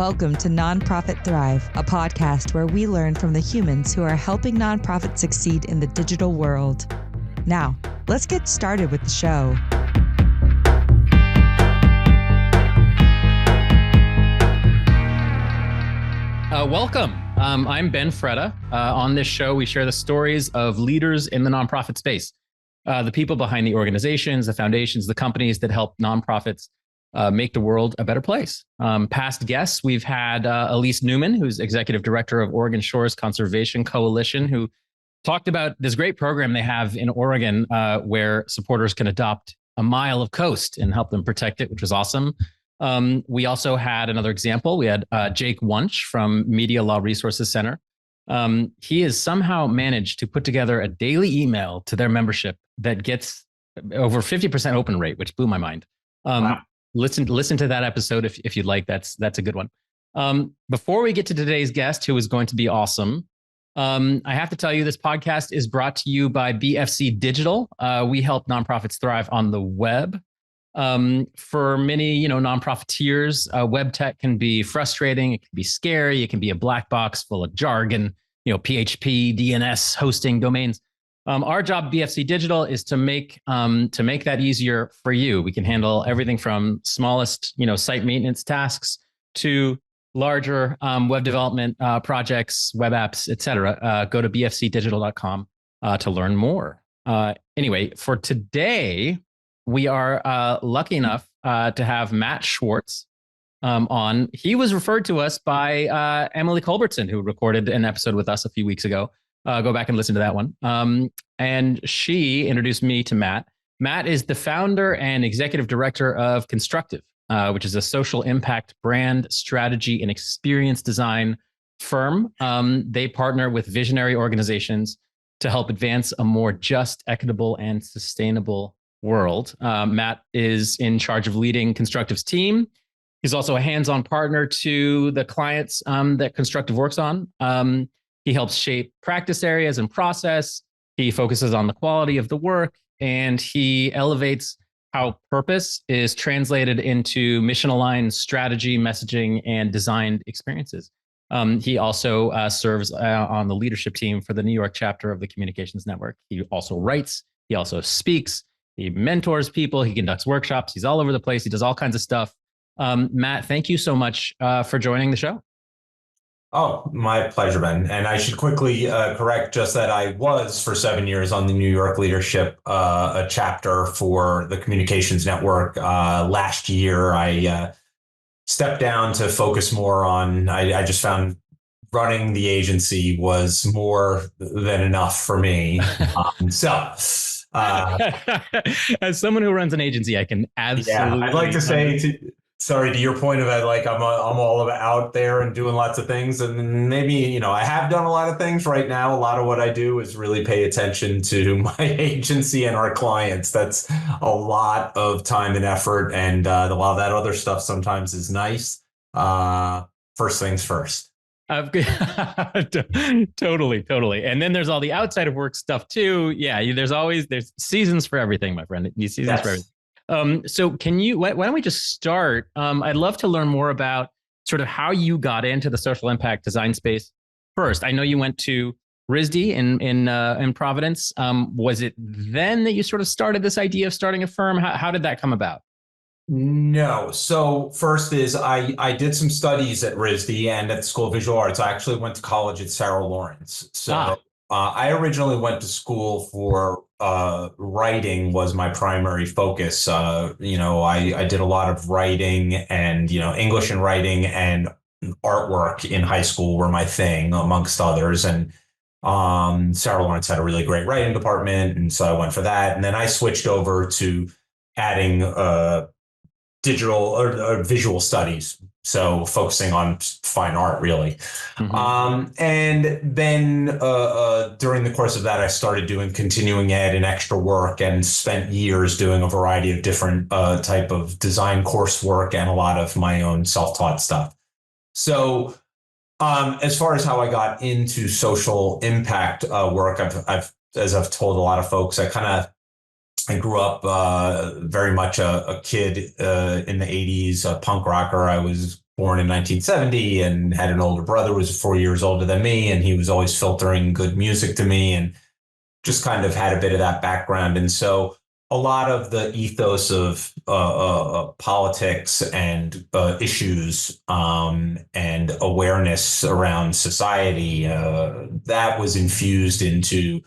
Welcome to Nonprofit Thrive, a podcast where we learn from the humans who are helping nonprofits succeed in the digital world. Now, let's get started with the show. Welcome. I'm Ben Freda. On this show, we share the stories of leaders in the nonprofit space, the people behind the organizations, the foundations, the companies that help nonprofits make the world a better place. Past guests, we've had Elise Newman, who's Executive Director of Oregon Shores Conservation Coalition, who talked about this great program they have in Oregon where supporters can adopt a mile of coast and help them protect it, which was awesome. We also had another example. We had Jake Wunsch from Media Law Resources Center. He has somehow managed to put together a daily email to their membership that gets over 50% open rate, which blew my mind. Wow. Listen to that episode if you'd like. That's a good one. Before we get to today's guest, who is going to be awesome, I have to tell you, this podcast is brought to you by BFC Digital. We help nonprofits thrive on the web. For many, nonprofiteers, web tech can be frustrating. It can be scary. It can be a black box full of jargon, PHP, DNS, hosting, domains. Our job, BFC Digital, is to make that easier for you. We can handle everything from smallest, site maintenance tasks to larger web development projects, web apps, etc. Go to bfcdigital.com to learn more. Anyway, for today, we are lucky enough to have Matt Schwartz on. He was referred to us by Emily Culbertson, who recorded an episode with us a few weeks ago. Go back and listen to that one. And she introduced me to Matt. Matt is the founder and executive director of Constructive, which is a social impact brand strategy and experience design firm. They partner with visionary organizations to help advance a more just, equitable, and sustainable world. Matt is in charge of leading Constructive's team. He's also a hands-on partner to the clients that Constructive works on. He helps shape practice areas and process. He focuses on the quality of the work, and he elevates how purpose is translated into mission-aligned strategy, messaging, and designed experiences. He also serves on the leadership team for the New York chapter of the Communications Network. He also writes. He also speaks. He mentors people. He conducts workshops. He's all over the place. He does all kinds of stuff. Matt, thank you so much for joining the show. Oh, my pleasure, Ben. And I should quickly correct just that I was for 7 years on the New York leadership, a chapter for the Communications Network. Last year, I stepped down to focus more on, I just found running the agency was more than enough for me. As someone who runs an agency, I can absolutely. Yeah, I'd like to say, to your point of it, like I'm all about out there and doing lots of things, and maybe I have done a lot of things. Right now, a lot of what I do is really pay attention to my agency and our clients. That's a lot of time and effort, and a lot of that other stuff sometimes is nice. First things first. Totally. And then there's all the outside of work stuff too. Yeah, there's seasons for everything, my friend. Seasons for everything. So why don't we just start? I'd love to learn more about sort of how you got into the social impact design space first. I know you went to RISD in Providence. Was it then that you sort of started this idea of starting a firm? How did that come about? No. So first is I did some studies at RISD and at the School of Visual Arts. I actually went to college at Sarah Lawrence. So I originally went to school for writing was my primary focus. I did a lot of writing and, English and writing and artwork in high school were my thing, amongst others. And Sarah Lawrence had a really great writing department. And so I went for that. And then I switched over to adding digital or visual studies. So focusing on fine art, really. Mm-hmm. And then during the course of that, I started doing continuing ed and extra work and spent years doing a variety of different type of design coursework and a lot of my own self-taught stuff. So as far as how I got into social impact work, as I've told a lot of folks, I grew up very much a kid in the 80s, a punk rocker. I was born in 1970 and had an older brother who was 4 years older than me. And he was always filtering good music to me and just kind of had a bit of that background. And so a lot of the ethos of politics and issues and awareness around society, that was infused into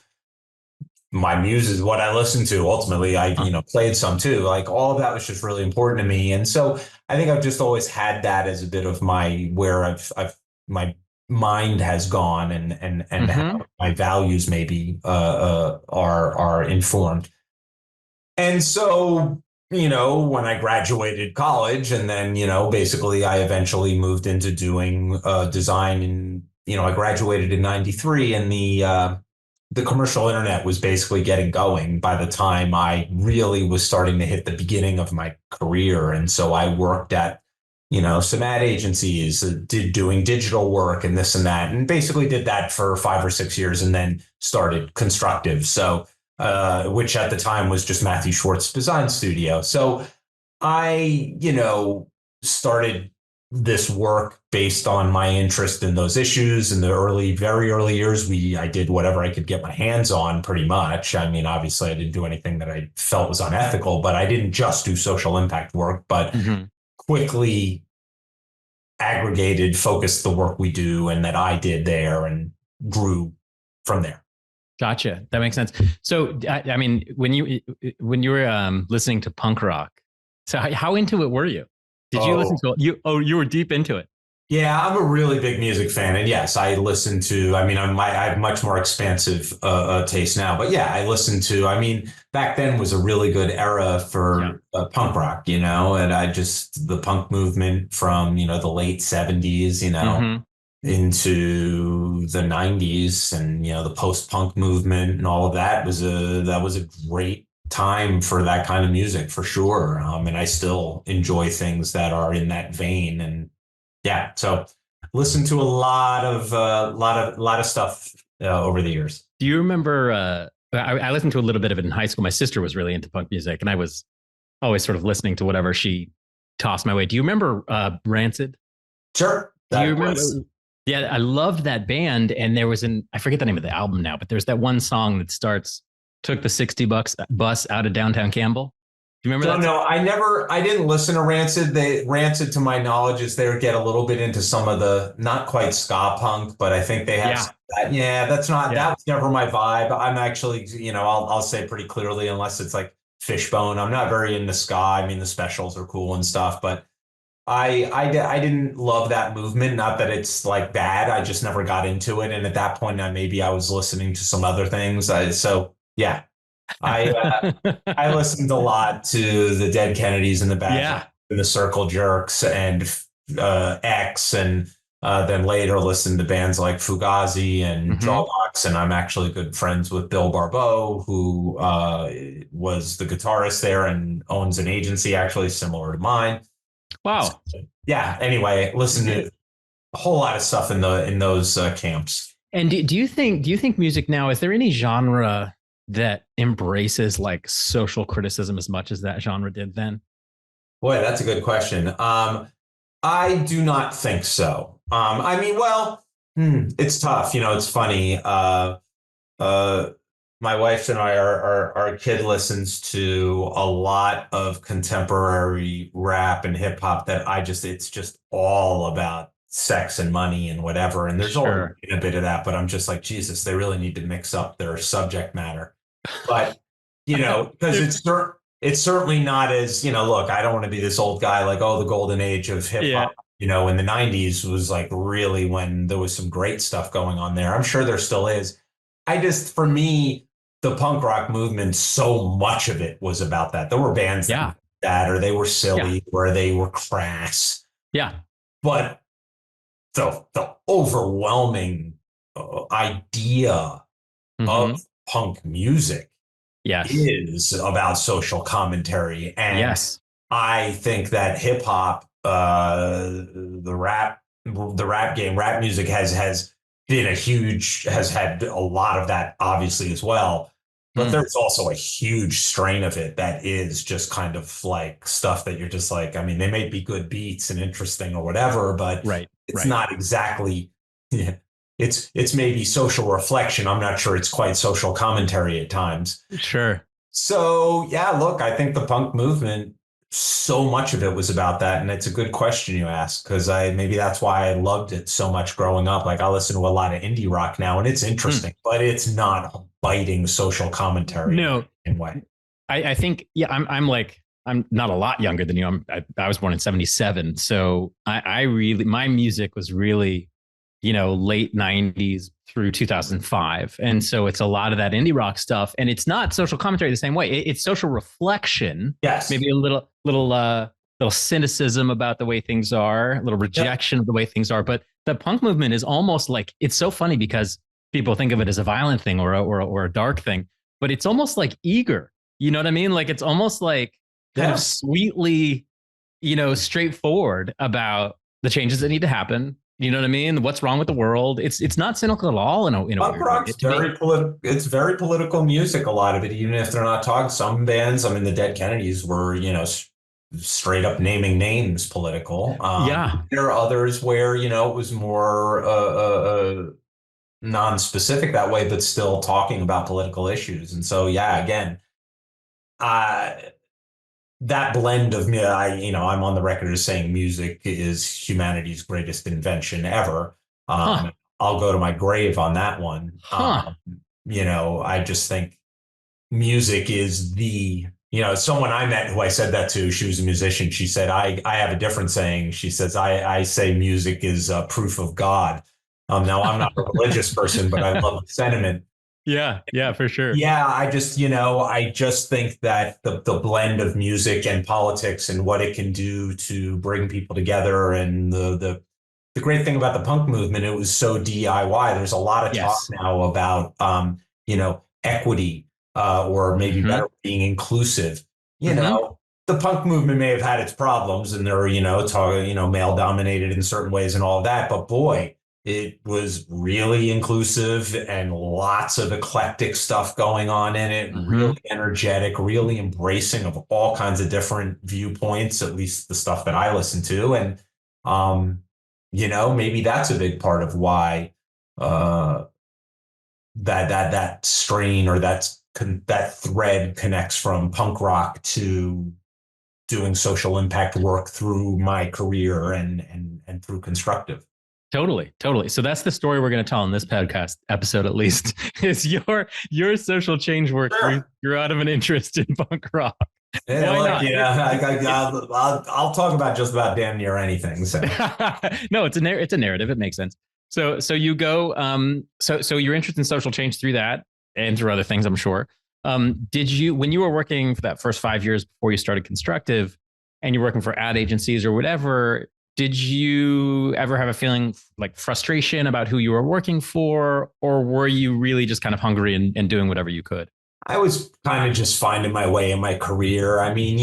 my muse, what I listened to. Ultimately, I played some too. Like all of that was just really important to me. And so I think I've just always had that as a bit of where my mind has gone and how my values maybe are informed. And so, when I graduated college and then, basically I eventually moved into doing design and, I graduated in 93 and the commercial internet was basically getting going by the time I really was starting to hit the beginning of my career. And so I worked at, some ad agencies, doing digital work and this and that, and basically did that for 5 or 6 years and then started Constructive. So which at the time was just Matthew Schwartz design studio. So I, started this work based on my interest in those issues. In the very early years, I did whatever I could get my hands on pretty much. I mean, obviously I didn't do anything that I felt was unethical, but I didn't just do social impact work, but quickly aggregated, focused the work we do and that I did there and grew from there. Gotcha. That makes sense. So, I mean, when you were listening to punk rock, so how into it were you? Did you listen to it? You were deep into it. Yeah, I'm a really big music fan. And yes, I listen to, I have much more expansive taste now. But yeah, I listened to, back then was a really good era for punk rock, and the punk movement from, the late 70s, into the 90s and the post-punk movement and all of that was a great time for that kind of music for sure. And I still enjoy things that are in that vein. And yeah, so listen to a lot of stuff over the years. Do you remember? I listened to a little bit of it in high school. My sister was really into punk music, and I was always sort of listening to whatever she tossed my way. Do you remember Rancid? Sure. Do you remember? Yeah, I loved that band. And there was I forget the name of the album now, but there's that one song that starts, took the $60 bus out of downtown Campbell. Do you remember that? No, I didn't listen to Rancid. Rancid, to my knowledge, is they get a little bit into some of the, not quite ska punk, but I think they have that. Yeah, that was never my vibe. I'm actually, I'll say pretty clearly, unless it's like Fishbone, I'm not very into ska. The Specials are cool and stuff, but I didn't love that movement. Not that it's like bad. I just never got into it. And at that point, maybe I was listening to some other things. I listened a lot to the Dead Kennedys and the Bad and the Circle Jerks and X, and then later listened to bands like Fugazi and Jawbox. And I'm actually good friends with Bill Barbeau, who was the guitarist there and owns an agency actually similar to mine. Wow. Yeah. Anyway, listen to a whole lot of stuff in those camps. And do you think music now, is there any genre that embraces like social criticism as much as that genre did then? Boy, that's a good question. I do not think so. It's tough. It's funny. My wife and I, our kid listens to a lot of contemporary rap and hip hop that it's just all about sex and money and whatever. And there's always a bit of that, but I'm just like, Jesus, they really need to mix up their subject matter. But, because it's certainly not as, look, I don't want to be this old guy like, the golden age of hip hop, in the 90s was like really when there was some great stuff going on there. I'm sure there still is. For me, the punk rock movement, so much of it was about that. There were bands that or they were silly or they were crass. Yeah. But the overwhelming idea of punk music is about social commentary. And I think that hip hop, the rap game, rap music has been has had a lot of that obviously as well. But there's also a huge strain of it that is just kind of like stuff that you're just like, I mean, they may be good beats and interesting or whatever, but it's not exactly, it's maybe social reflection. I'm not sure it's quite social commentary at times. Sure. So yeah, look, I think the punk movement, so much of it was about that. And it's a good question you ask, because maybe that's why I loved it so much growing up. Like I listen to a lot of indie rock now and it's interesting, but it's not a biting social commentary in way. I think, I'm not a lot younger than you. I was born in 77. So my music was really, late 90s through 2005. And so it's a lot of that indie rock stuff. And it's not social commentary the same way. It's social reflection. Yes. Maybe a little cynicism about the way things are, a little rejection of the way things are. But the punk movement is almost like, it's so funny because people think of it as a violent thing or a dark thing, but it's almost like eager. You know what I mean? Like it's almost like kind of sweetly, straightforward about the changes that need to happen. You know what I mean? What's wrong with the world? It's not cynical at all. Punk rock's it's very political music. A lot of it, even if they're not talking. Some bands, I mean, the Dead Kennedys were, straight up naming names political. There are others where it was more non-specific that way, but still talking about political issues. And so, again, that blend of me, I'm on the record as saying music is humanity's greatest invention ever. I'll go to my grave on that one. I just think music is someone I met who I said that to, she was a musician. She said, I have a different saying. She says, I say music is proof of God. Now I'm not a religious person, but I love the sentiment. Yeah, for sure. Yeah, I just think that the blend of music and politics and what it can do to bring people together, and the great thing about the punk movement, it was so DIY. There's a lot of talk now about equity or maybe better being inclusive. The punk movement may have had its problems, and they're male dominated in certain ways and all of that, but boy, it was really inclusive and lots of eclectic stuff going on in it, really energetic, really embracing of all kinds of different viewpoints, at least the stuff that I listen to. And, maybe that's a big part of why that strain or that thread connects from punk rock to doing social impact work through my career and through Constructive. Totally. So that's the story we're going to tell in this podcast episode, at least, is your social change work grew out of an interest in punk rock. I'll talk about just about damn near anything. So. No, it's a narrative. It makes sense. So you go. So you're interested in social change through that and through other things, I'm sure. Did you, when you were working for that first 5 years before you started Constructive, and you're working for ad agencies or whatever, did you ever have a feeling like frustration about who you were working for, or were you really just kind of hungry and doing whatever you could? I was kind of just finding my way in my career. I mean,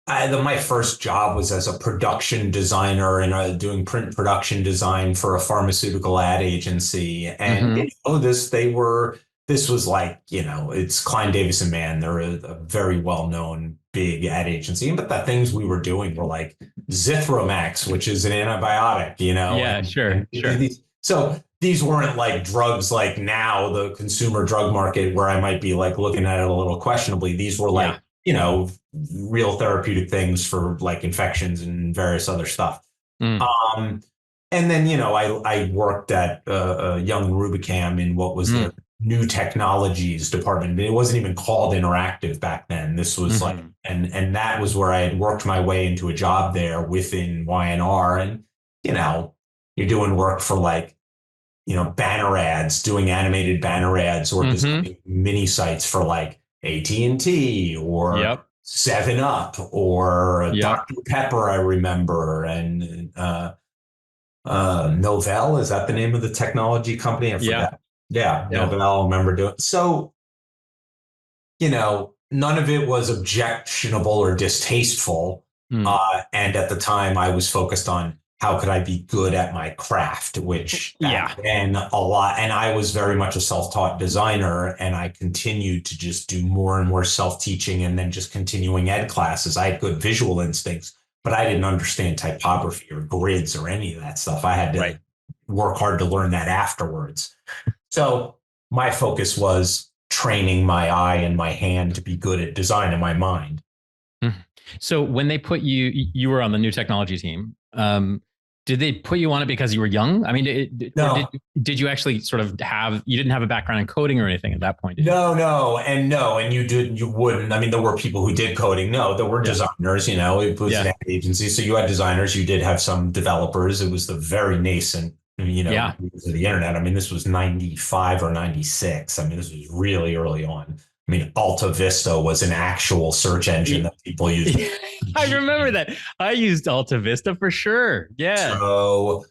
my first job was as a production designer and doing print production design for a pharmaceutical ad agency. And this was like, it's Klein Davis and Mann. They're a very well-known big ad agency, but the things we were doing were like Zithromax, which is an antibiotic, Yeah, sure. So these weren't like drugs like now, the consumer drug market, where I might be like looking at it a little questionably. These were like, real therapeutic things for like infections and various other stuff. And then, I worked at Young Rubicam in what was the new technologies department. It wasn't even called interactive back then. This was like, and that was where I had worked my way into a job there within Y&R. And, you're doing work for like, banner ads, doing animated banner ads, or designing mini sites for like AT&T or 7-Up or Dr. Pepper, I remember. And Novell, is that the name of the technology company? I forgot. Yeah, Novell, I remember doing. So, none of it was objectionable or distasteful. And at the time I was focused on how could I be good at my craft, which Yeah. back then a lot, and I was very much a self-taught designer, and I continued to just do more and more self-teaching and then just continuing ed classes. I had good visual instincts, but I didn't understand typography or grids or any of that stuff. I had to Right. work hard to learn that afterwards. So my focus was training my eye and my hand to be good at design in my mind. So when they put you were on the new technology team. Did they put you on it because you were young? I mean, No. did you actually sort of you didn't have a background in coding or anything at that point? No, and you wouldn't. I mean, there were people who did coding. No, there were designers, it was an ad agency. So you had designers, you did have some developers. It was the very nascent, use of the internet. I mean, this was 95 or 96. I mean, this was really early on. I mean, Alta Vista was an actual search engine that people used. I remember that. I used Alta Vista for sure. Yeah. So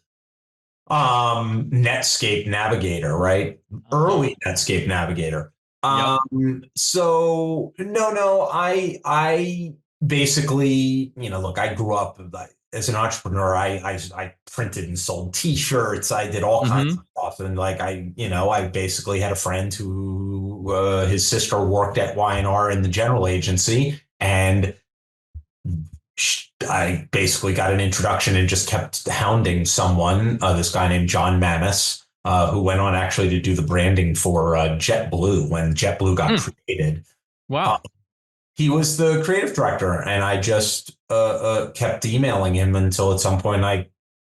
Netscape Navigator, right? Early Netscape Navigator. So no, I basically, look, I grew up as an entrepreneur. I printed and sold T-shirts. I did all kinds of stuff, and I basically had a friend who his sister worked at Y&R in the general agency, and I basically got an introduction and just kept hounding someone, this guy named John Mamis, who went on actually to do the branding for JetBlue when JetBlue got created. Wow. He was the creative director, and I just kept emailing him until at some point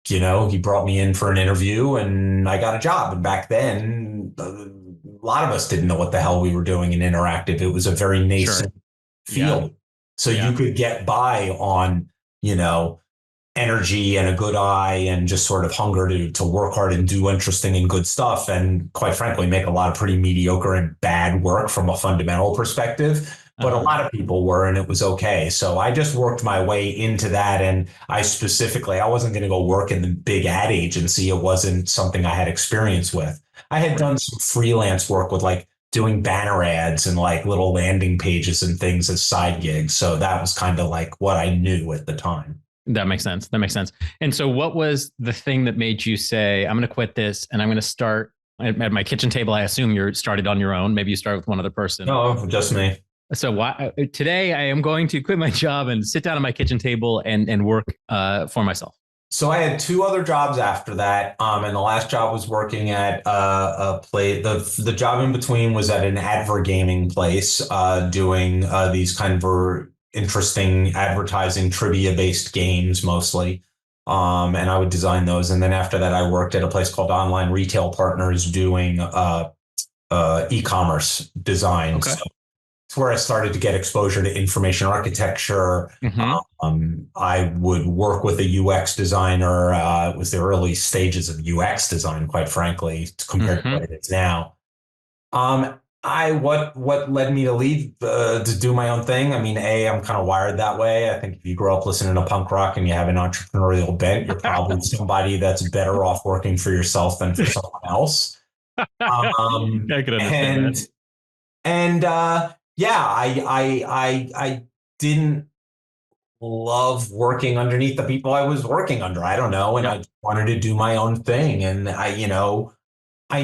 he brought me in for an interview and I got a job. And back then, a lot of us didn't know what the hell we were doing in interactive. It was a very nascent field. Yeah. So you could get by on, energy and a good eye and just sort of hunger to work hard and do interesting and good stuff. And quite frankly, make a lot of pretty mediocre and bad work from a fundamental perspective. But a lot of people were, and it was okay. So I just worked my way into that. And I wasn't going to go work in the big ad agency. It wasn't something I had experience with. I had done some freelance work with doing banner ads and little landing pages and things as side gigs. So that was kind of what I knew at the time. That makes sense. And so what was the thing that made you say, I'm going to quit this and I'm going to start at my kitchen table? I assume you started on your own. Maybe you started with one other person. No, just me. So today I am going to quit my job and sit down at my kitchen table and work for myself. So I had two other jobs after that. And the last job was working at a place. The job in between was at an advergaming place, doing these kind of interesting advertising trivia based games mostly. And I would design those. And then after that, I worked at a place called Online Retail Partners doing e-commerce design. Okay. So it's where I started to get exposure to information architecture. I would work with a UX designer. It was the early stages of UX design, quite frankly, compared to what it is now. What led me to leave to do my own thing? I mean, I'm kind of wired that way. I think if you grow up listening to punk rock and you have an entrepreneurial bent, you're probably somebody that's better off working for yourself than for someone else. I could understand that. And I didn't love working underneath the people I was working under. I don't know. And I wanted to do my own thing. And I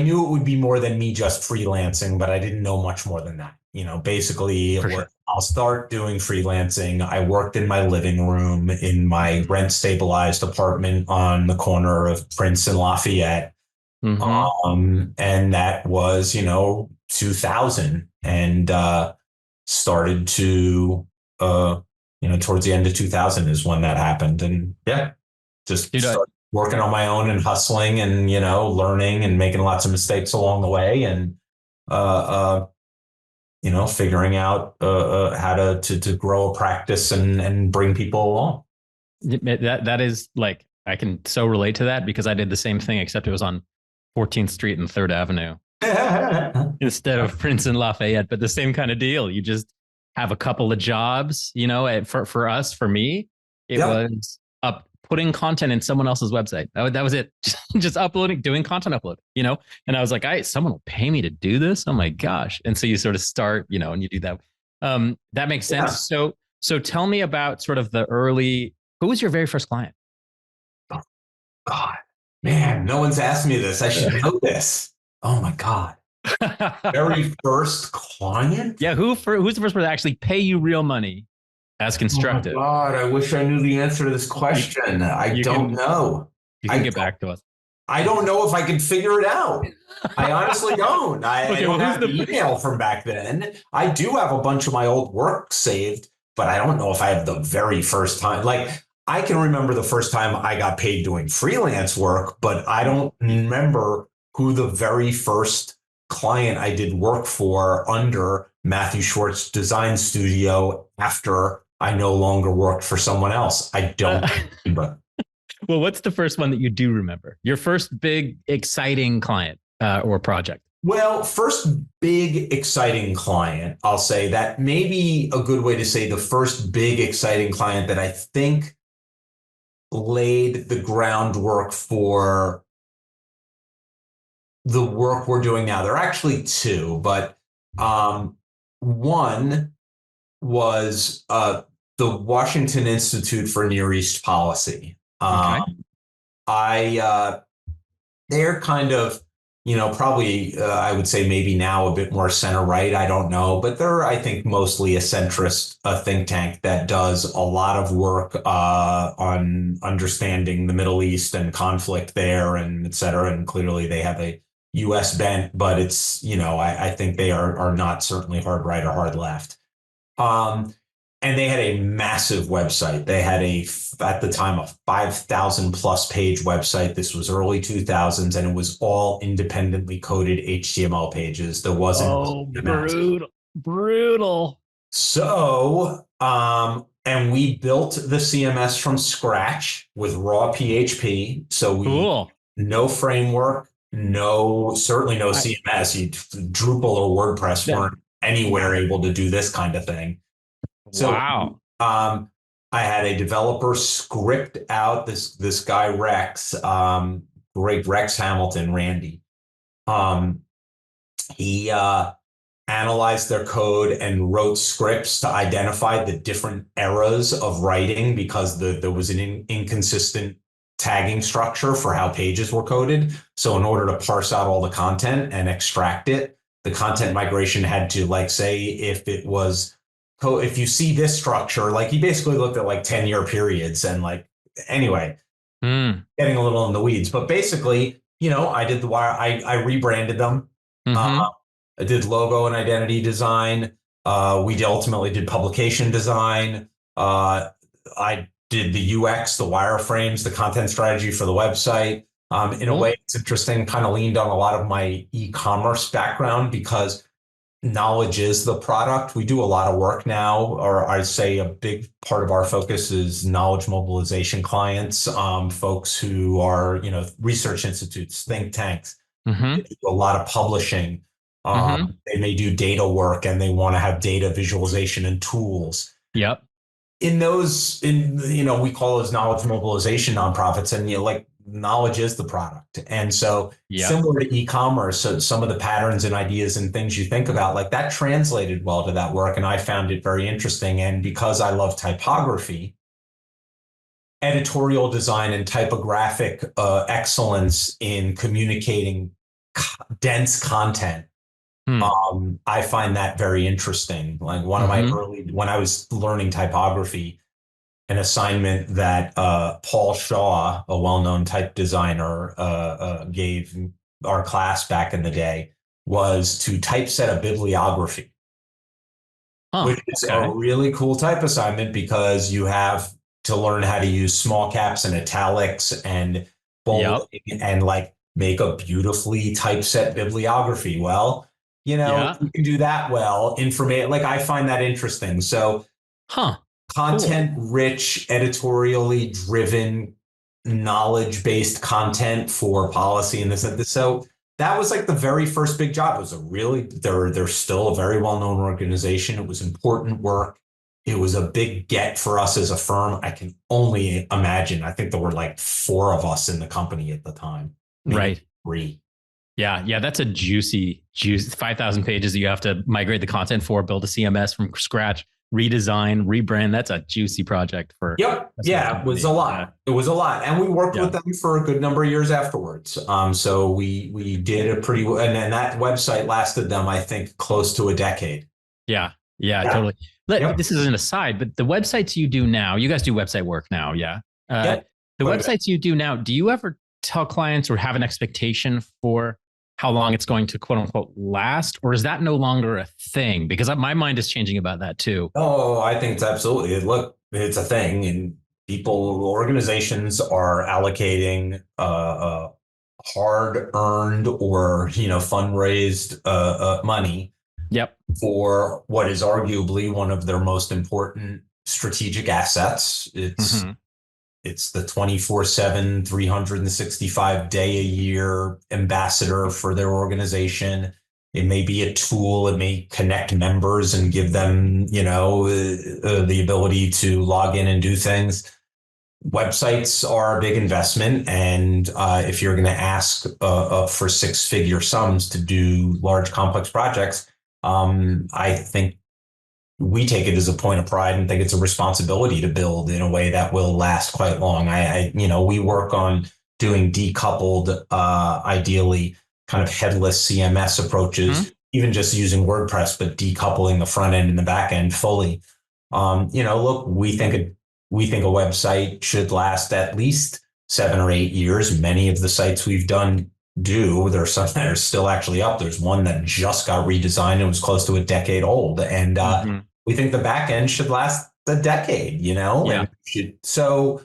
knew it would be more than me just freelancing, but I didn't know much more than that. Basically I'll start doing freelancing. I worked in my living room in my rent stabilized apartment on the corner of Prince and Lafayette. And that was, 2000, and started to, towards the end of 2000 is when that happened. And just started working on my own and hustling and, learning and making lots of mistakes along the way. And, figuring out how to grow a practice and bring people along. That is I can so relate to that because I did the same thing, except it was on 14th Street and 3rd Avenue instead of Prince and Lafayette, but the same kind of deal. You just have a couple of jobs, for me, it was putting content in someone else's website. That was it. Just uploading, doing content upload, and I was like, someone will pay me to do this. Oh my gosh. And so you sort of start, and you do that. That makes sense. So tell me about sort of who was your very first client? God, man, no one's asked me this. I should know this. Oh my God. Very first client? Yeah, who's the first person to actually pay you real money as Oh my Constructive? God, I wish I knew the answer to this question. I You don't can know. you I can get don't, back to us. I don't know if I can figure it out. I honestly don't. I Okay, well, don't who's have the the email from back then. I do have a bunch of my old work saved, but I don't know if I have the very first time. Like, I can remember the first time I got paid doing freelance work, but I don't remember who the very first client I did work for under Matthew Schwartz Design Studio after I no longer worked for someone else. I don't remember. well, what's the first one that you do remember? Your first big exciting client or project? Well, first big exciting client, I'll say that may be a good way to say the first big exciting client that I think laid the groundwork for the work we're doing now. There are actually two, but one was the Washington Institute for Near East Policy. Okay. I they're kind of, probably I would say maybe now a bit more center right. I don't know, but they're, I think, mostly a centrist think tank that does a lot of work on understanding the Middle East and conflict there and et cetera. And clearly they have a U.S. bent, but it's, I think they are not certainly hard right or hard left. Um, and they had a massive website. They had at the time, a 5,000 plus page website. This was early 2000s, and it was all independently coded HTML pages. There wasn't CMS. Brutal. So, and we built the CMS from scratch with raw PHP. So Cool. no framework, certainly no CMS. Drupal or WordPress weren't anywhere able to do this kind of thing. So, wow. I had a developer script out this guy Rex, great Rex Hamilton, Randy. He analyzed their code and wrote scripts to identify the different eras of writing because there was an inconsistent tagging structure for how pages were coded. So in order to parse out all the content and extract it, the content migration had to, like, say if you see this structure, like, he basically looked at like 10-year periods and anyway, getting a little in the weeds, but basically, I did the wire. I rebranded them. Mm-hmm. I did logo and identity design. We ultimately did publication design. I did the UX, the wireframes, the content strategy for the website. In a way, it's interesting, kind of leaned on a lot of my e-commerce background because knowledge is the product. We do a lot of work now, or I say a big part of our focus is knowledge mobilization clients, folks who are, research institutes, think tanks. Mm-hmm. They do a lot of publishing. They may do data work and they want to have data visualization and tools. Yep. We call those knowledge mobilization nonprofits, and knowledge is the product. And so similar to e-commerce, so some of the patterns and ideas and things you think about, like, that translated well to that work. And I found it very interesting. And because I love typography, editorial design and typographic excellence in communicating dense content, I find that very interesting. Like, one of my when I was learning typography, an assignment that Paul Shaw, a well-known type designer, gave our class back in the day was to typeset a bibliography, which is a really cool type assignment because you have to learn how to use small caps and italics and bolding and make a beautifully typeset bibliography. Well, you can do that well. I find that interesting. So, content rich, editorially driven, knowledge-based content for policy and this and this. So that was like the very first big job. It was they're still a very well-known organization. It was important work. It was a big get for us as a firm. I can only imagine. I think there were like 4 of us in the company at the time. Right. 3. Yeah. That's a juicy 5,000 pages that you have to migrate the content for, build a CMS from scratch. redesign, rebrand. That's a juicy project for. Yep. Yeah, it was a lot. It was a lot. And we worked with them for a good number of years afterwards. So we did a pretty, and that website lasted them, I think, close to a decade. Yeah, totally. This is an aside, but the websites you do now, you guys do website work now. Yeah. The websites you do now, do you ever tell clients or have an expectation for how long it's going to quote unquote last, or is that no longer a thing? Because my mind is changing about that too. Oh, I think it's absolutely. Look, it's a thing, and organizations are allocating hard-earned or fundraised money. Yep. For what is arguably one of their most important strategic assets. It's the 24/7, 365 day a year ambassador for their organization. It may be a tool. It may connect members and give them, the ability to log in and do things. Websites are a big investment. And if you're going to ask for six-figure sums to do large, complex projects, I think we take it as a point of pride and think it's a responsibility to build in a way that will last quite long. We work on doing decoupled, ideally kind of headless CMS approaches, even just using WordPress, but decoupling the front end and the back end fully. Look, we think a website should last at least 7 or 8 years. Many of the sites we've done do. There's some that are still actually up. There's one that just got redesigned and was close to a decade old. And we think the back end should last a decade, Yeah. So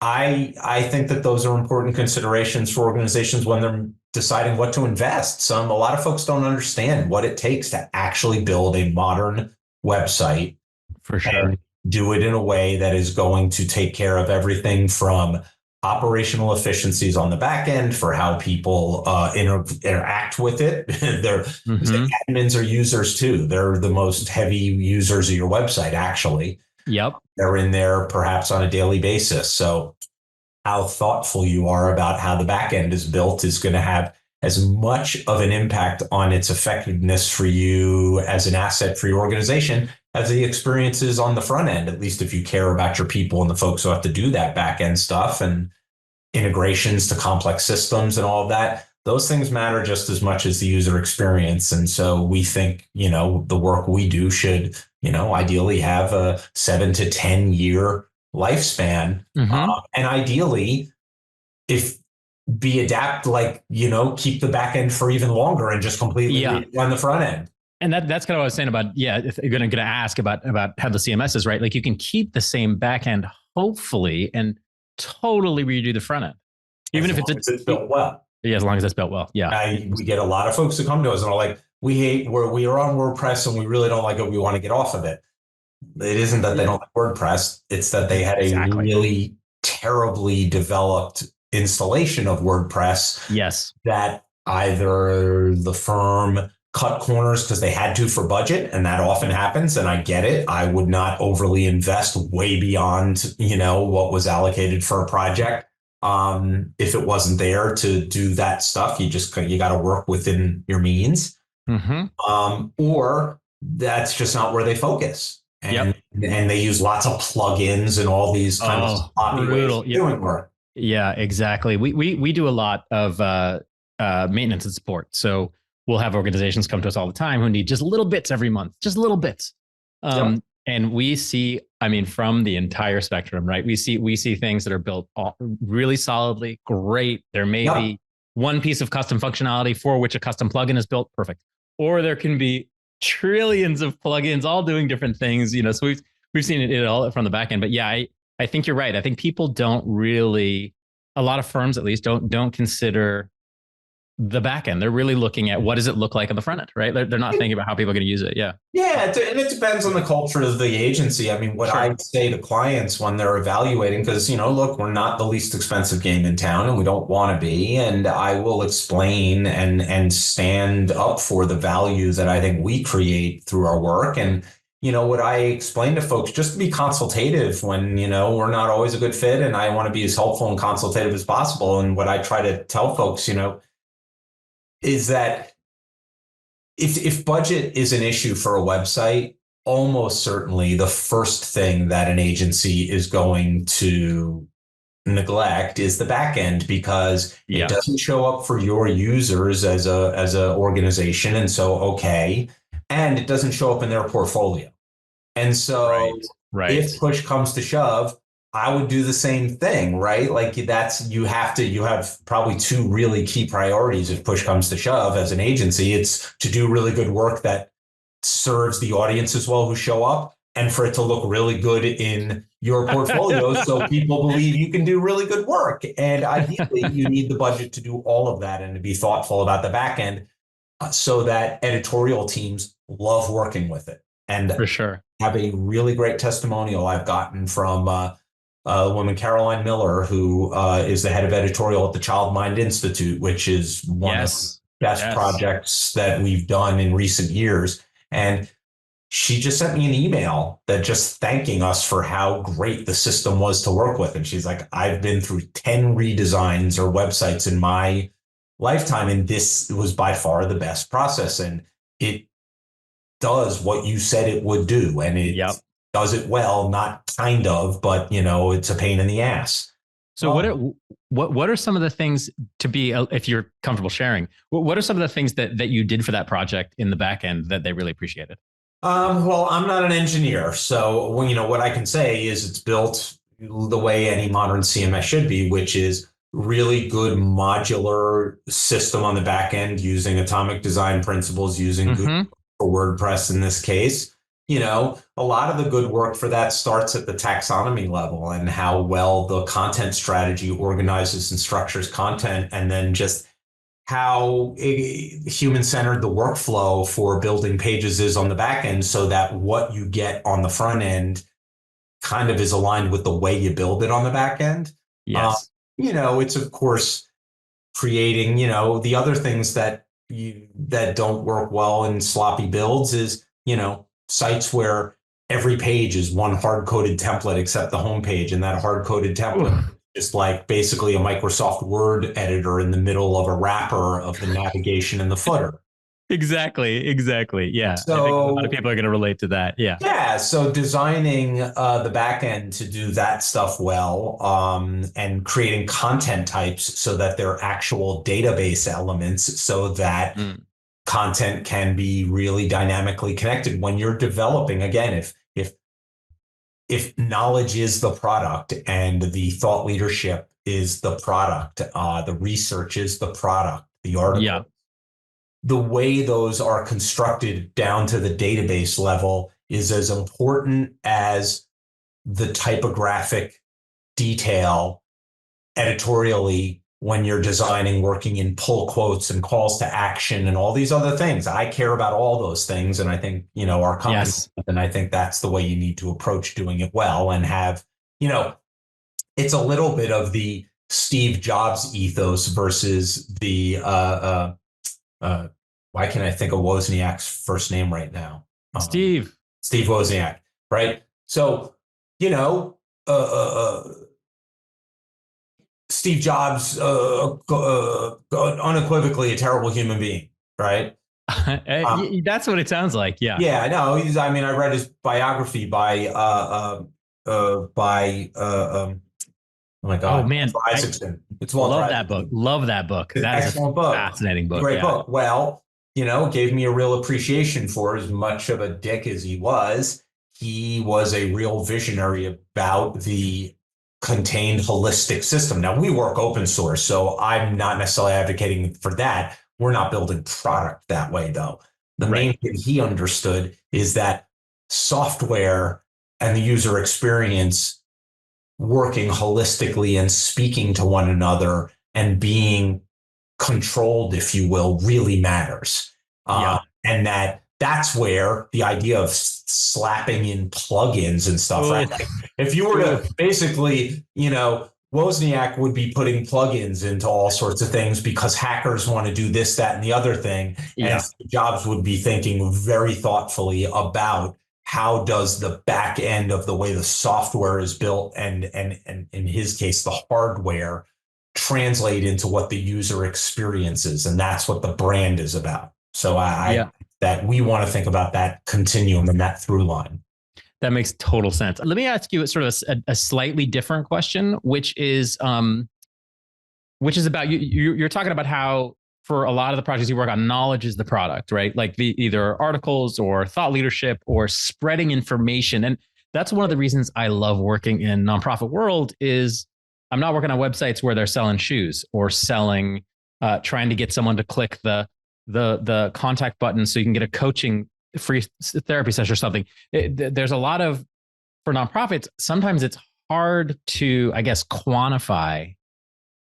I think that those are important considerations for organizations when they're deciding what to invest. A lot of folks don't understand what it takes to actually build a modern website. For sure. And do it in a way that is going to take care of everything from operational efficiencies on the back end for how people interact with it. The admins are users too. They're the most heavy users of your website, actually. Yep. They're in there perhaps on a daily basis. So how thoughtful you are about how the back end is built is going to have as much of an impact on its effectiveness for you as an asset for your organization as the experiences on the front end, at least if you care about your people and the folks who have to do that back end stuff and integrations to complex systems and all of that. Those things matter just as much as the user experience. And so we think, the work we do should, ideally have a 7 to 10 year lifespan. And ideally, if be adapt, keep the back end for even longer and just completely run the front end. And that's kind of what I was saying about, if you're going to ask about how the CMS is, right? Like you can keep the same back end, hopefully, and totally redo the front end. Even if it's built well. Yeah, as long as it's built well. Yeah. We get a lot of folks who come to us and are like, we are on WordPress and we really don't like it. We want to get off of it. It isn't that they don't like WordPress. It's that they had a really terribly developed installation of WordPress. Yes. That either the firm cut corners because they had to for budget, and that often happens, and I get it. I would not overly invest way beyond, what was allocated for a project. If it wasn't there to do that stuff, you got to work within your means. Or that's just not where they focus. And they use lots of plugins and all these kind of sloppy ways of doing work. Yeah, exactly. We do a lot of maintenance and support. So we'll have organizations come to us all the time who need just little bits every month, just little bits. And we see, from the entire spectrum, right? We see things that are built really solidly, great. There may be one piece of custom functionality for which a custom plugin is built, perfect. Or there can be trillions of plugins all doing different things, so we've seen it all from the back end. But yeah, I think you're right. I think people don't really, a lot of firms at least don't consider the back end. They're really looking at what does it look like on the front end, right? They're not thinking about how people are going to use it. Yeah. Yeah. And it depends on the culture of the agency. What I say to clients when they're evaluating, because, look, we're not the least expensive game in town and we don't want to be. And I will explain and stand up for the value that I think we create through our work. And, what I explain to folks, just to be consultative when, we're not always a good fit, and I want to be as helpful and consultative as possible. And what I try to tell folks, is that if budget is an issue for a website, almost certainly the first thing that an agency is going to neglect is the back end, because it doesn't show up for your users as a organization. And so, okay. And it doesn't show up in their portfolio. And so if push comes to shove, I would do the same thing, right? Like you have probably two really key priorities if push comes to shove as an agency. It's to do really good work that serves the audience as well who show up, and for it to look really good in your portfolio so people believe you can do really good work. And ideally, you need the budget to do all of that and to be thoughtful about the back end so that editorial teams love working with it. And for sure, have a really great testimonial I've gotten from a woman, Caroline Miller, who is the head of editorial at the Child Mind Institute, which is one of the best projects that we've done in recent years. And she just sent me an email that just thanking us for how great the system was to work with. And she's like, I've been through 10 redesigns or websites in my lifetime, and this was by far the best process. And it does what you said it would do. And it does it well, not kind of, but it's a pain in the ass. So what are some of the things if you're comfortable sharing, what are some of the things that you did for that project in the back end that they really appreciated? Well, I'm not an engineer, so what I can say is it's built the way any modern CMS should be, which is really good modular system on the back end using atomic design principles, using Google for WordPress in this case. A lot of the good work for that starts at the taxonomy level and how well the content strategy organizes and structures content, and then just how human-centered the workflow for building pages is on the back end, so that what you get on the front end kind of is aligned with the way you build it on the back end. Yes. It's of course creating, the other things that don't work well in sloppy builds is, sites where every page is one hard-coded template except the homepage, and that hard-coded template is like basically a Microsoft Word editor in the middle of a wrapper of the navigation and the footer. Exactly. Yeah. So, I think a lot of people are going to relate to that. Yeah. Yeah. So designing the back end to do that stuff well, and creating content types so that they're actual database elements, so that content can be really dynamically connected when you're developing. Again, if knowledge is the product and the thought leadership is the product, the research is the product, the article, the way those are constructed down to the database level is as important as the typographic detail editorially when you're designing, working in pull quotes and calls to action and all these other things. I care about all those things. And I think, our company, and I think that's the way you need to approach doing it well, and have, it's a little bit of the Steve Jobs ethos versus the, why can't I think of Wozniak's first name right now? Steve Wozniak, right? So, Steve Jobs, unequivocally a terrible human being, right? That's what it sounds like. Yeah. Yeah, no, I read his biography by, oh my God. Oh man, Isaacson. It's love that book. Love that book. That is a book. Fascinating book. Great book. Well, gave me a real appreciation for, as much of a dick as he was a real visionary about the contained holistic system. Now, we work open source, so I'm not necessarily advocating for that. We're not building product that way, though. The main thing he understood is that software and the user experience working holistically and speaking to one another and being controlled, if you will, really matters. And that's where the idea of slapping in plugins and stuff, right? Like, if you were to basically, Wozniak would be putting plugins into all sorts of things because hackers want to do this, that, and the other thing. And Jobs would be thinking very thoughtfully about how does the back end of the way the software is built and in his case, the hardware, translate into what the user experience is. And that's what the brand is about. So I that we want to think about that continuum and that through line. That makes total sense. Let me ask you sort of a slightly different question, which is about you're talking about how for a lot of the projects you work on, knowledge is the product, right? Like either articles or thought leadership or spreading information. And that's one of the reasons I love working in nonprofit world is I'm not working on websites where they're selling shoes or selling, trying to get someone to click the contact button so you can get a coaching free therapy session or something. There's a lot of, for nonprofits, sometimes it's hard to, I guess, quantify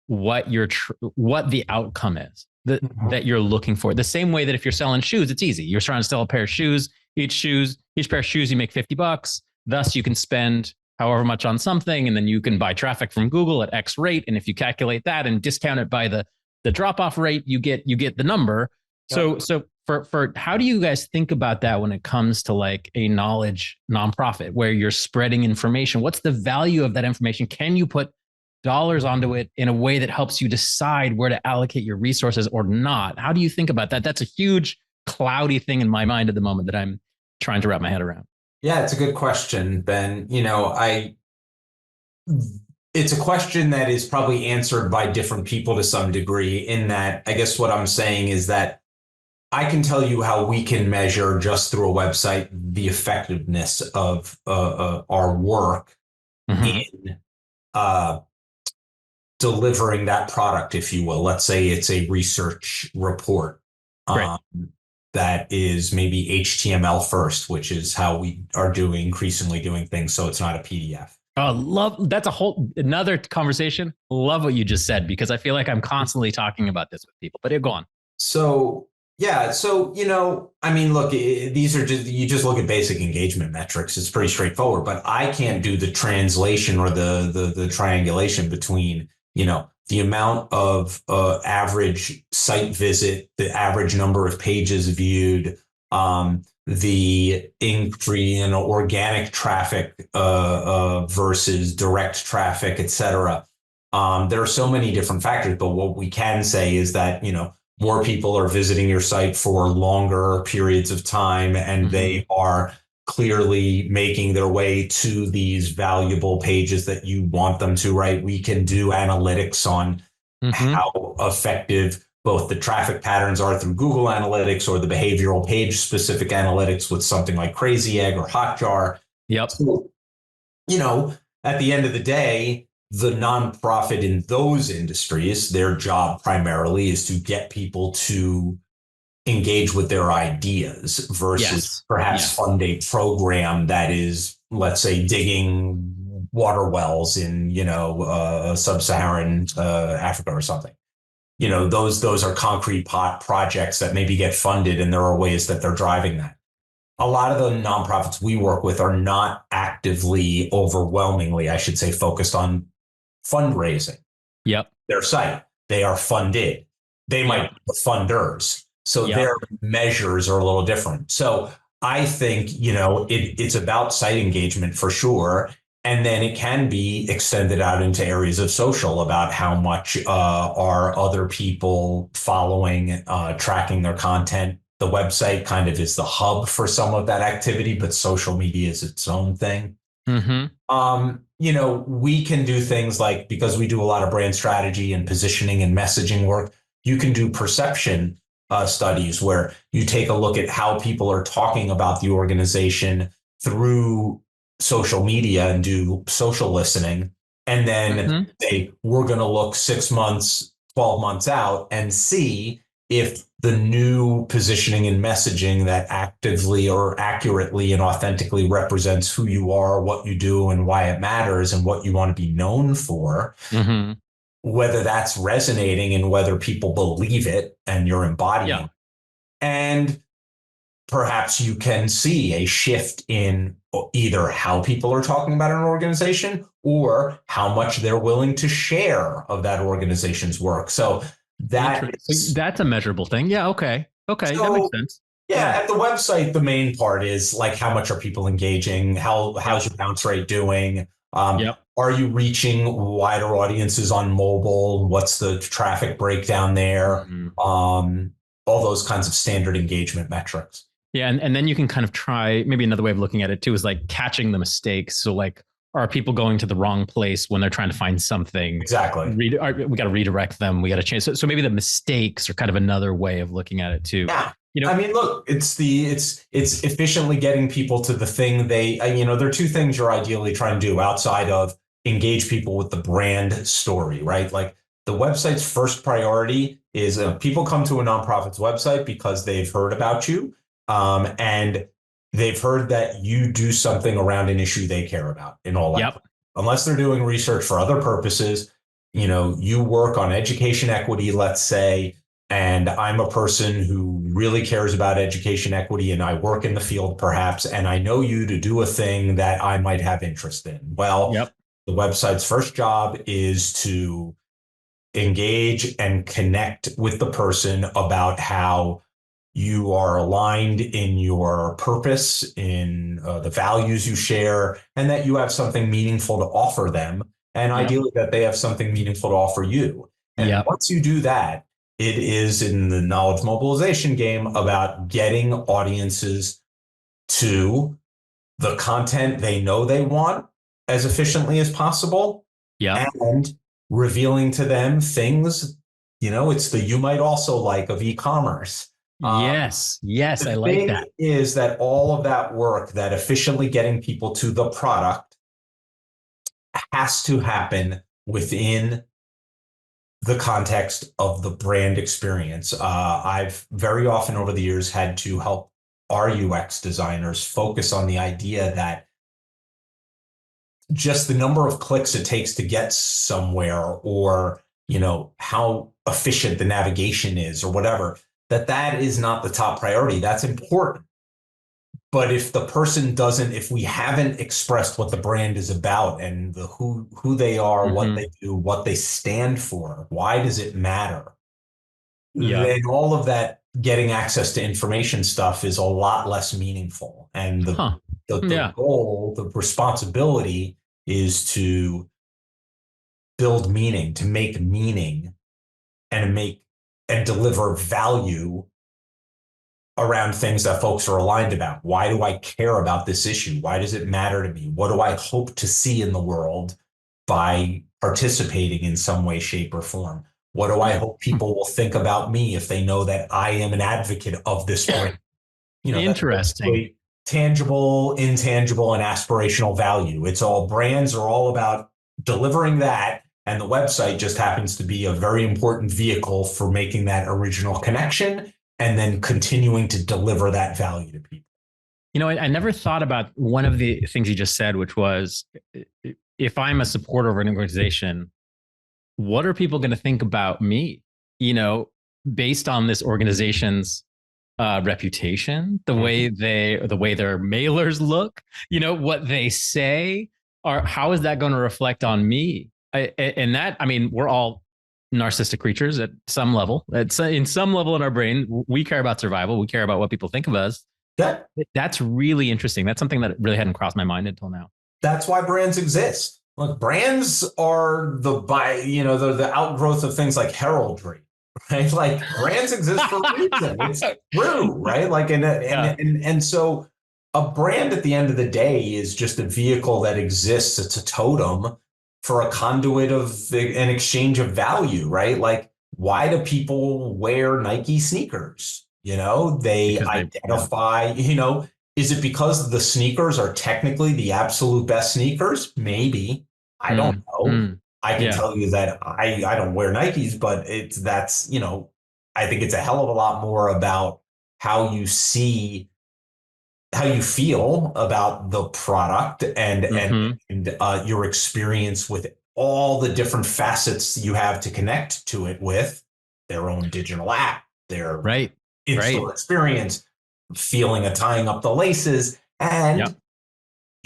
what the outcome is that you're looking for. The same way that if you're selling shoes, it's easy. You're trying to sell a pair of shoes. Each pair of shoes, you make $50. Thus, you can spend however much on something, and then you can buy traffic from Google at X rate. And if you calculate that and discount it by the drop-off rate, you get the number. Yep. So for how do you guys think about that when it comes to like a knowledge nonprofit where you're spreading information? What's the value of that information? Can you put dollars onto it in a way that helps you decide where to allocate your resources or not? How do you think about that? That's a huge cloudy thing in my mind at the moment that I'm trying to wrap my head around. Yeah, it's a good question, Ben. It's a question that is probably answered by different people to some degree, in that I guess what I'm saying is that I can tell you how we can measure just through a website the effectiveness of our work in delivering that product, if you will. Let's say it's a research report that is maybe HTML first, which is how we are increasingly doing things. So it's not a PDF. That's a whole another conversation. Love what you just said, because I feel like I'm constantly talking about this with people, but go on. So, yeah. So, look, these are you just look at basic engagement metrics. It's pretty straightforward, but I can't do the translation or the triangulation between, the amount of average site visit, the average number of pages viewed, the increase in organic traffic versus direct traffic, et cetera. There are so many different factors, but what we can say is that, more people are visiting your site for longer periods of time, and they are clearly making their way to these valuable pages that you want them to, right? We can do analytics on how effective both the traffic patterns are through Google Analytics or the behavioral page specific analytics with something like Crazy Egg or Hotjar. Yep. So, at the end of the day, the nonprofit in those industries, their job primarily is to get people to engage with their ideas versus perhaps fund a program that is, let's say, digging water wells in, sub-Saharan Africa or something. Those are concrete projects that maybe get funded, and there are ways that they're driving that. A lot of the nonprofits we work with are not actively, overwhelmingly, I should say, focused on fundraising. Yep. Their site. They are funded. They might be the funders. So their measures are a little different. So I think, it's about site engagement for sure. And then it can be extended out into areas of social, about how much are other people following, tracking their content. The website kind of is the hub for some of that activity, but social media is its own thing. We can do things like, because we do a lot of brand strategy and positioning and messaging work, you can do perception studies where you take a look at how people are talking about the organization through social media and do social listening. And then we're going to look 6 months, 12 months out and see if the new positioning and messaging that actively or accurately and authentically represents who you are, what you do, and why it matters, and what you want to be known for, whether that's resonating and whether people believe it and you're embodying. And perhaps you can see a shift in either how people are talking about an organization or how much they're willing to share of that organization's work. So that's a measurable thing. Yeah. Okay. So, that makes sense. Yeah. At the website, the main part is like, how much are people engaging? How's your bounce rate doing? Are you reaching wider audiences on mobile? What's the traffic breakdown there? all those kinds of standard engagement metrics. Yeah. And then you can kind of try, maybe another way of looking at it too is like catching the mistakes. So like, are people going to the wrong place when they're trying to find something? Exactly. We got to redirect them. We got to change. So maybe the mistakes are kind of another way of looking at it too. Yeah. You know, I mean, look, it's efficiently getting people to the thing there are two things you're ideally trying to do outside of engage people with the brand story, right? Like the website's first priority is people come to a nonprofit's website because they've heard about you, and they've heard that you do something around an issue they care about in all that. Unless they're doing research for other purposes, you work on education equity, let's say, and I'm a person who really cares about education equity and I work in the field perhaps, and I know you to do a thing that I might have interest in. Well, the website's first job is to engage and connect with the person about how you are aligned in your purpose, in the values you share, and that you have something meaningful to offer them. And ideally that they have something meaningful to offer you. And once you do that, it is in the knowledge mobilization game about getting audiences to the content they know they want as efficiently as possible. And revealing to them things, it's the you might also like of e-commerce. Yes, I like that. Is that all of that work, that efficiently getting people to the product, has to happen within the context of the brand experience. I've very often over the years had to help our UX designers focus on the idea that just the number of clicks it takes to get somewhere, or how efficient the navigation is or whatever, that is not the top priority. That's important. But if we haven't expressed what the brand is about and who they are, what they do, what they stand for, why does it matter? Then all of that getting access to information stuff is a lot less meaningful. And the goal, the responsibility is to build meaning, to make meaning and deliver value around things that folks are aligned about. Why do I care about this issue? Why does it matter to me? What do I hope to see in the world by participating in some way, shape, or form? What do I hope people will think about me if they know that I am an advocate of this brand? Interesting. Tangible, intangible, and aspirational value. Brands are all about delivering that. And the website just happens to be a very important vehicle for making that original connection and then continuing to deliver that value to people. I never thought about one of the things you just said, which was, if I'm a supporter of an organization, what are people going to think about me, based on this organization's reputation, the way their mailers look, what they say, or how is that going to reflect on me? We're all narcissistic creatures at some level. In some level in our brain, we care about survival. We care about what people think of us. That's really interesting. That's something that really hadn't crossed my mind until now. That's why brands exist. Look, brands are the outgrowth of things like heraldry, right? Like brands exist for a reason. It's true, right? Like, and so a brand at the end of the day is just a vehicle that exists. It's a totem for a conduit of an exchange of value, right? Like, why do people wear Nike sneakers? They identify, is it because the sneakers are technically the absolute best sneakers? Maybe. I don't know. I can tell you that I don't wear Nikes, but I think it's a hell of a lot more about how you feel about the product and your experience with all the different facets you have to connect to it with, their own digital app, their in-store experience, feeling of tying up the laces, and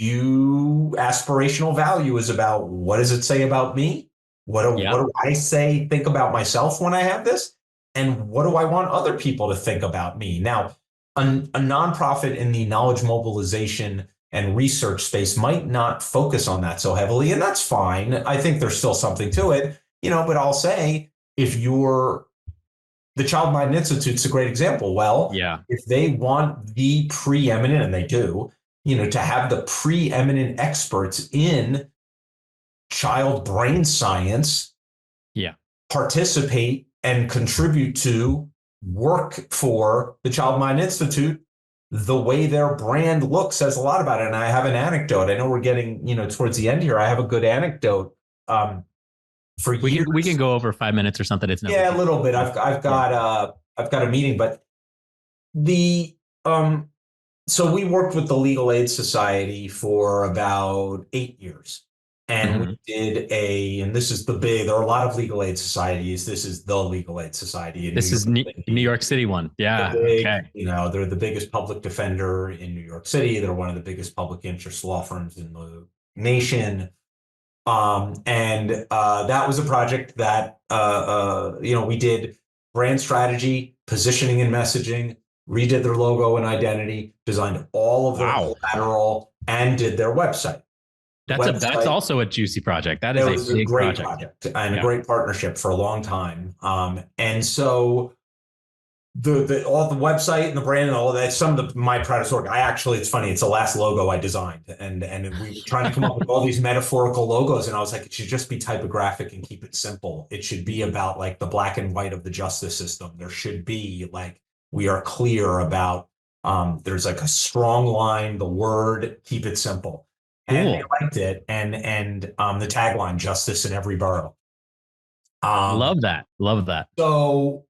aspirational value is about, what does it say about me? What do I think about myself when I have this? And what do I want other people to think about me? Now, a nonprofit in the knowledge mobilization and research space might not focus on that so heavily, and that's fine. I think there's still something to it, but I'll say, if you're the Child Mind Institute's a great example. Well, Yeah. if they want the preeminent, and they do, to have the preeminent experts in child brain science participate and contribute to work for the Child Mind Institute, the way their brand looks says a lot about it. And I have an anecdote. I know we're getting, towards the end here. I have a good anecdote. For years, we can go over 5 minutes or something. It's a little bit. I've got a meeting, but so we worked with the Legal Aid Society for about 8 years. And we did and this is there are a lot of legal aid societies. This is the Legal Aid Society in This is New York City one. Yeah. Okay. They're the biggest public defender in New York City. They're one of the biggest public interest law firms in the nation. And that was a project that, we did brand strategy, positioning and messaging, redid their logo and identity, designed all of their collateral, and did their website. That's also a juicy project. That is a great project and a great partnership for a long time. And so all the website and the brand and all of that, some of my proudest work. It's funny. It's the last logo I designed, and we were trying to come up with all these metaphorical logos, and I was like, it should just be typographic and keep it simple. It should be about like the black and white of the justice system. There should be like, we are clear about. There's like a strong line. The word, keep it simple. And they liked it, and the tagline, justice in every borough. Love that. So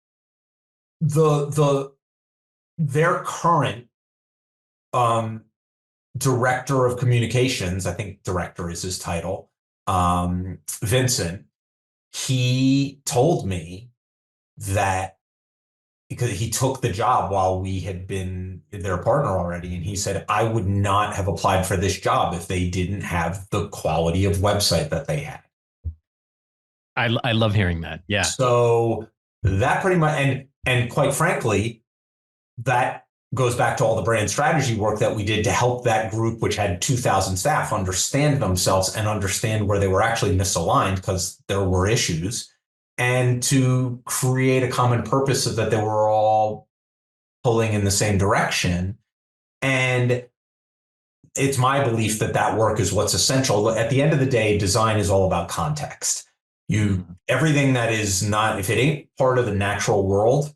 their current director of communications, I think director is his title, Vincent, he told me that, because he took the job while we had been their partner already. And he said, I would not have applied for this job if they didn't have the quality of website that they had. I love hearing that. Yeah. So that pretty much, and quite frankly, that goes back to all the brand strategy work that we did to help that group, which had 2,000 staff, understand themselves and understand where they were actually misaligned, because there were issues, and to create a common purpose so that they were all pulling in the same direction. And it's my belief that work is what's essential. At the end of the day, design is all about context. Everything that is not, if it ain't part of the natural world,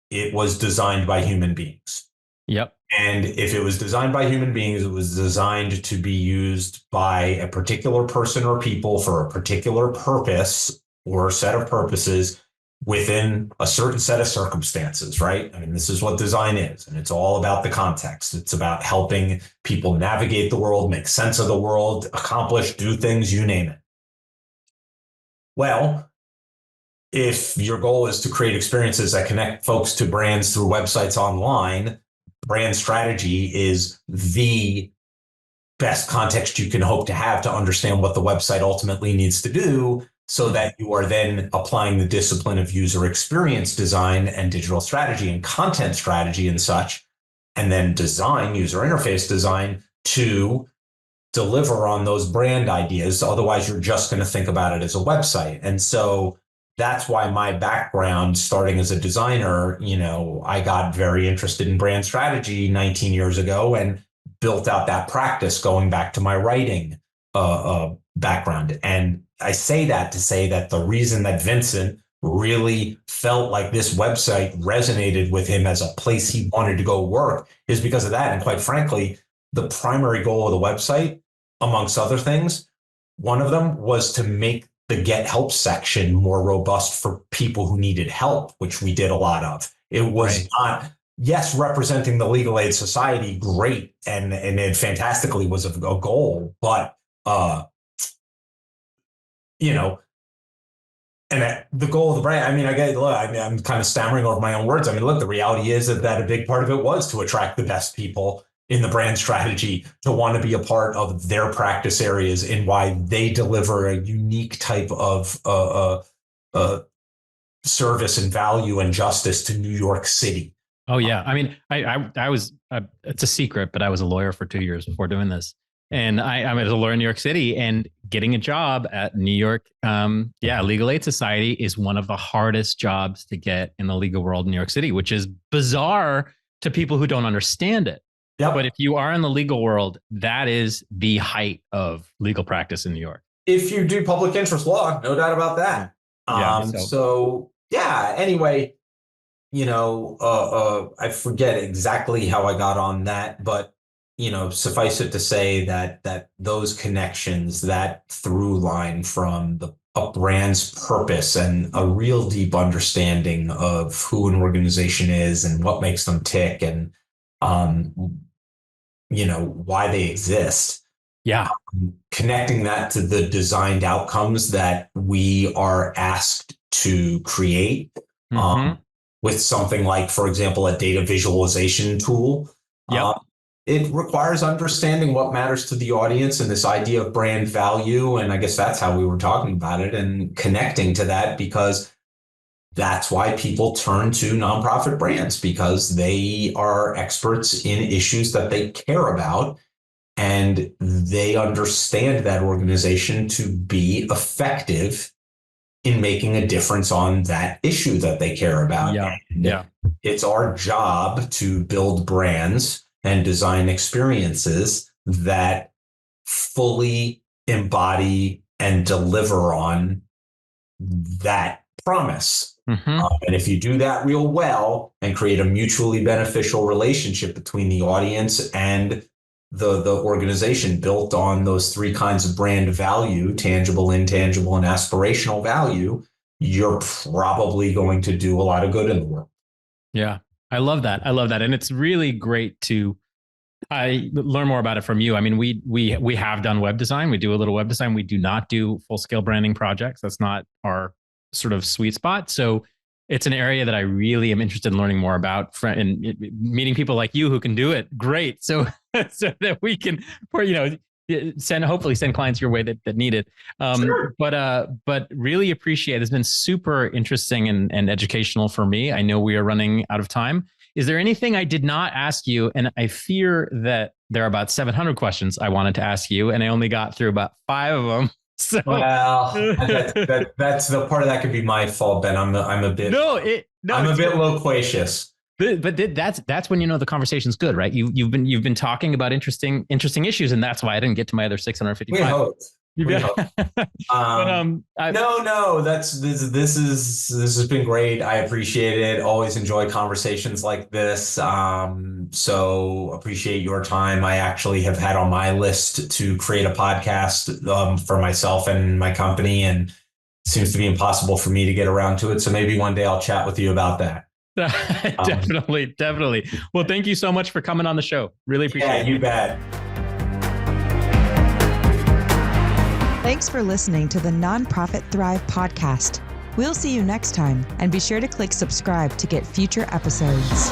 it was designed by human beings. Yep. And if it was designed by human beings, it was designed to be used by a particular person or people for a particular purpose or a set of purposes within a certain set of circumstances, right? I mean, this is what design is, and it's all about the context. It's about helping people navigate the world, make sense of the world, accomplish, do things, you name it. Well, if your goal is to create experiences that connect folks to brands through websites online, brand strategy is the best context you can hope to have to understand what the website ultimately needs to do, so that you are then applying the discipline of user experience design and digital strategy and content strategy and such, and then design, user interface design, to deliver on those brand ideas. Otherwise, you're just going to think about it as a website. And so that's why my background, starting as a designer, I got very interested in brand strategy 19 years ago and built out that practice going back to my writing background. And I say that to say that the reason that Vincent really felt like this website resonated with him as a place he wanted to go work is because of that. And quite frankly, the primary goal of the website, amongst other things, one of them was to make the Get Help section more robust for people who needed help, which we did a lot of. It was not, yes, representing the Legal Aid Society, great, and it fantastically was a goal, but and the goal of the brand, I'm kind of stammering over my own words. The reality is that a big part of it was to attract the best people in the brand strategy to want to be a part of their practice areas and why they deliver a unique type of service and value and justice to New York City. Oh, yeah. I was, it's a secret, but I was a lawyer for 2 years before doing this. And I was a lawyer in New York City, and getting a job at New York, Legal Aid Society is one of the hardest jobs to get in the legal world in New York City, which is bizarre to people who don't understand it. Yep. But if you are in the legal world, that is the height of legal practice in New York. If you do public interest law, no doubt about that. Anyway, I forget exactly how I got on that, but suffice it to say that those connections, that through line from a brand's purpose and a real deep understanding of who an organization is and what makes them tick and why they exist. Yeah. Connecting that to the designed outcomes that we are asked to create with something like, for example, a data visualization tool. Yep. It requires understanding what matters to the audience and this idea of brand value. And I guess that's how we were talking about it and connecting to that, because that's why people turn to nonprofit brands, because they are experts in issues that they care about. And they understand that organization to be effective in making a difference on that issue that they care about. Yeah. It's our job to build brands and design experiences that fully embody and deliver on that promise. And if you do that real well and create a mutually beneficial relationship between the audience and the organization built on those three kinds of brand value, tangible, intangible, and aspirational value, you're probably going to do a lot of good in the world. Yeah, I love that. And it's really great to learn more about it from you. I mean, we have done web design. We do a little web design. We do not do full scale branding projects. That's not our sort of sweet spot. So it's an area that I really am interested in learning more about, and meeting people like you who can do it. Great. So that we can, hopefully send clients your way that need it. Sure. But really appreciate it. It's been super interesting and educational for me. I know we are running out of time. Is there anything I did not ask you? And I fear that there are about 700 questions I wanted to ask you, and I only got through about 5 of them. So. Well, that's the part of that could be my fault, Ben. I'm a bit loquacious. But that's when the conversation's good, right? You've been talking about interesting issues, and that's why I didn't get to my other 655. We hope. This has been great. I appreciate it. Always enjoy conversations like this. So appreciate your time. I actually have had on my list to create a podcast for myself and my company, and it seems to be impossible for me to get around to it. So maybe one day I'll chat with you about that. Definitely. Well, thank you so much for coming on the show. Really appreciate it. Yeah, you bet. Thanks for listening to the Nonprofit Thrive podcast. We'll see you next time, and be sure to click subscribe to get future episodes.